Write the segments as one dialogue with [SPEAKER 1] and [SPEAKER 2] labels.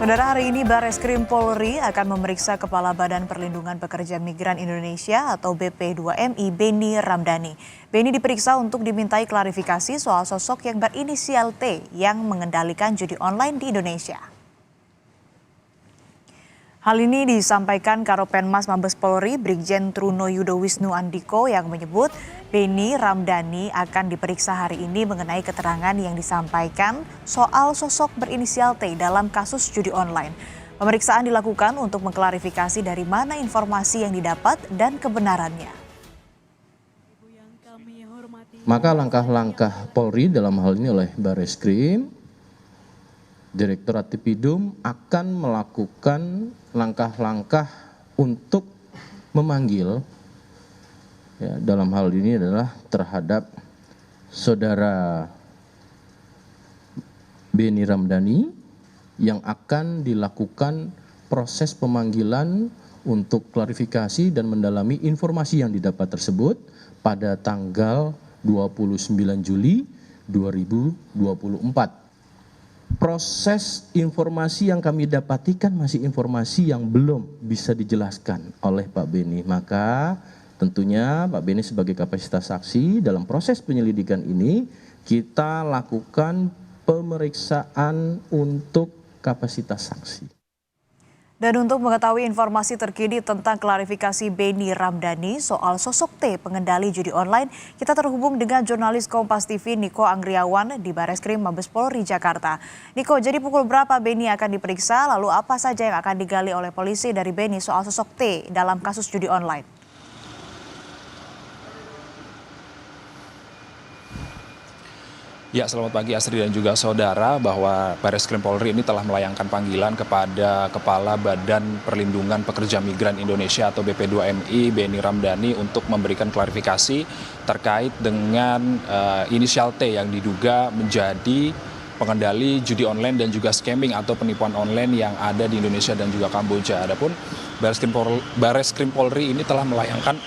[SPEAKER 1] Saudara, hari ini Bareskrim Polri akan memeriksa Kepala Badan Perlindungan Pekerja Migran Indonesia atau BP2MI Beni Ramdhani. Beni diperiksa untuk dimintai klarifikasi soal sosok yang berinisial T yang mengendalikan judi online di Indonesia. Hal ini disampaikan Karopenmas Mabes Polri Brigjen Truno Yudo Wisnu Andiko yang menyebut Beni Ramdhani akan diperiksa hari ini mengenai keterangan yang disampaikan soal sosok berinisial T dalam kasus judi online. Pemeriksaan dilakukan untuk mengklarifikasi dari mana informasi yang didapat dan kebenarannya.
[SPEAKER 2] Maka langkah-langkah Polri dalam hal ini oleh Bareskrim, Direktorat Tipidum akan melakukan langkah-langkah untuk memanggil, ya, dalam hal ini adalah terhadap saudara Beni Ramdhani yang akan dilakukan proses pemanggilan untuk klarifikasi dan mendalami informasi yang didapat tersebut pada tanggal 29 Juli 2024. Proses informasi yang kami dapati kan masih informasi yang belum bisa dijelaskan oleh Pak Beni. Maka tentunya Pak Beni sebagai kapasitas saksi dalam proses penyelidikan ini kita lakukan pemeriksaan untuk kapasitas saksi.
[SPEAKER 1] Dan untuk mengetahui informasi terkini tentang klarifikasi Beni Ramdhani soal sosok T pengendali judi online, kita terhubung dengan jurnalis Kompas TV Niko Anggriawan di Bareskrim Mabes Polri Jakarta. Niko, jadi pukul berapa Beni akan diperiksa, lalu apa saja yang akan digali oleh polisi dari Beni soal sosok T dalam kasus judi online?
[SPEAKER 3] Ya, selamat pagi Astri dan juga saudara, bahwa Bareskrim Polri ini telah melayangkan panggilan kepada Kepala Badan Perlindungan Pekerja Migran Indonesia atau BP2MI Beni Ramdhani untuk memberikan klarifikasi terkait dengan inisial T yang diduga menjadi pengendali judi online dan juga scamming atau penipuan online yang ada di Indonesia dan juga Kamboja. Adapun Bareskrim Polri ini telah melayangkan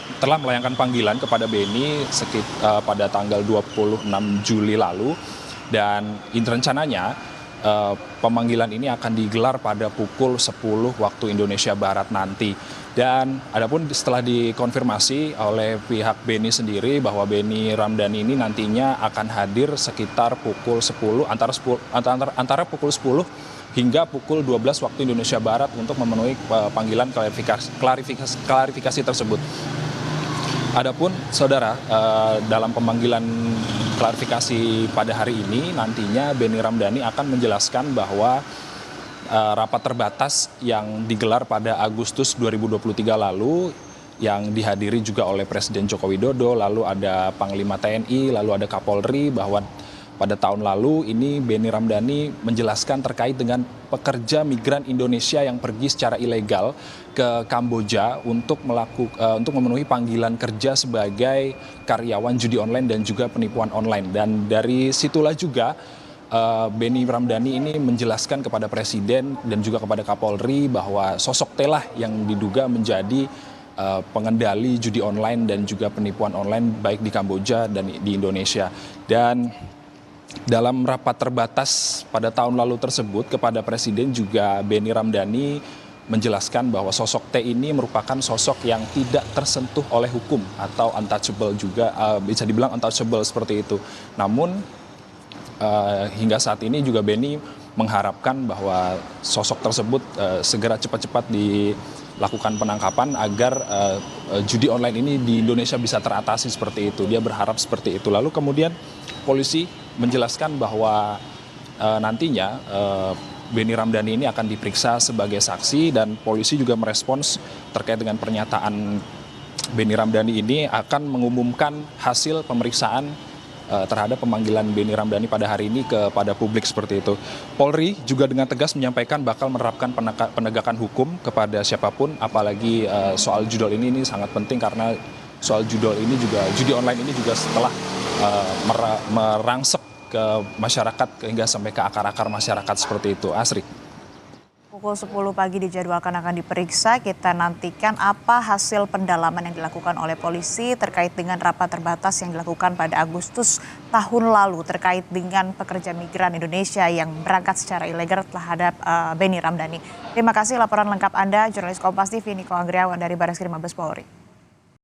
[SPEAKER 3] panggilan kepada Beni pada tanggal 26 Juli lalu, dan rencananya pemanggilan ini akan digelar pada pukul 10 waktu Indonesia Barat nanti. Dan adapun setelah dikonfirmasi oleh pihak Beni sendiri bahwa Beni Ramdhani ini nantinya akan hadir sekitar pukul 10 antara pukul 10 hingga pukul 12 waktu Indonesia Barat untuk memenuhi panggilan klarifikasi tersebut. Adapun saudara, dalam pemanggilan klarifikasi pada hari ini nantinya Beni Ramdhani akan menjelaskan bahwa rapat terbatas yang digelar pada Agustus 2023 lalu yang dihadiri juga oleh Presiden Joko Widodo, lalu ada Panglima TNI, lalu ada Kapolri, bahwa pada tahun lalu ini Beni Ramdhani menjelaskan terkait dengan pekerja migran Indonesia yang pergi secara ilegal ke Kamboja untuk memenuhi panggilan kerja sebagai karyawan judi online dan juga penipuan online. Dan dari situlah juga Beni Ramdhani ini menjelaskan kepada Presiden dan juga kepada Kapolri bahwa sosok T lah yang diduga menjadi pengendali judi online dan juga penipuan online baik di Kamboja dan di Indonesia. Dan dalam rapat terbatas pada tahun lalu tersebut kepada Presiden juga Beni Ramdhani menjelaskan bahwa sosok T ini merupakan sosok yang tidak tersentuh oleh hukum atau untouchable juga, bisa dibilang untouchable seperti itu. Namun hingga saat ini juga Beni mengharapkan bahwa sosok tersebut segera cepat-cepat dilakukan penangkapan agar judi online ini di Indonesia bisa teratasi seperti itu. Dia berharap seperti itu. Lalu kemudian polisi menjelaskan bahwa nantinya Beni Ramdhani ini akan diperiksa sebagai saksi, dan polisi juga merespons terkait dengan pernyataan Beni Ramdhani ini akan mengumumkan hasil pemeriksaan terhadap pemanggilan Beni Ramdhani pada hari ini kepada publik seperti itu. Polri juga dengan tegas menyampaikan bakal menerapkan penegakan hukum kepada siapapun, apalagi soal judol ini sangat penting karena soal judi online ini juga setelah merangsek ke masyarakat hingga sampai ke akar-akar masyarakat seperti itu. Asri.
[SPEAKER 1] Pukul 10 pagi dijadwalkan akan diperiksa. Kita nantikan apa hasil pendalaman yang dilakukan oleh polisi terkait dengan rapat terbatas yang dilakukan pada Agustus tahun lalu terkait dengan pekerja migran Indonesia yang berangkat secara ilegal terhadap Benny Ramdhani. Terima kasih laporan lengkap Anda, jurnalis Kompas TV Niko Anggriawan dari Bareskrim Mabes Polri.